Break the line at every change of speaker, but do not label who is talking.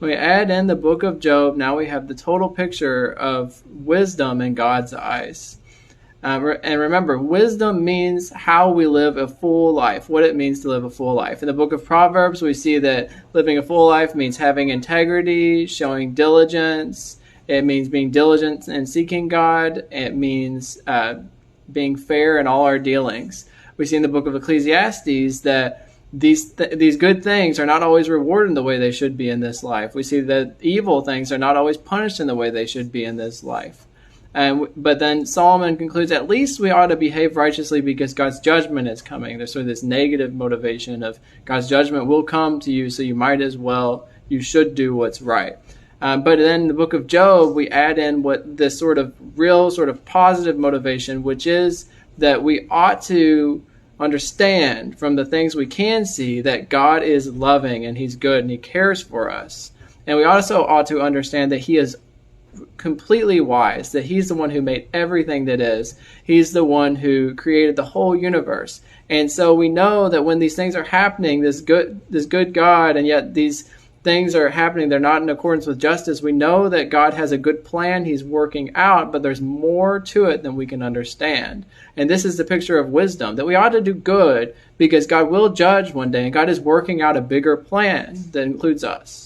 When we add in the book of Job, now we have the total picture of wisdom in God's eyes. And remember, wisdom means how we live a full life, what it means to live a full life. In the book of Proverbs, we see that living a full life means having integrity, showing diligence. It means being diligent in seeking God. It means being fair in all our dealings. We see in the book of Ecclesiastes that these good things are not always rewarded in the way they should be in this life. We see that evil things are not always punished in the way they should be in this life. But then Solomon concludes, at least we ought to behave righteously because God's judgment is coming. There's sort of this negative motivation of God's judgment will come to you, so you might as well, you should do what's right. But then in the book of Job, we add in what this sort of real sort of positive motivation, which is that we ought to understand from the things we can see that God is loving and he's good and he cares for us. And we also ought to understand that he is completely wise, that he's the one who made everything that is. He's the one who created the whole universe. And so we know that when these things are happening, this good God, and yet these things are happening, they're not in accordance with justice, we know that God has a good plan he's working out, but there's more to it than we can understand. And this is the picture of wisdom, that we ought to do good because God will judge one day, and God is working out a bigger plan that includes us.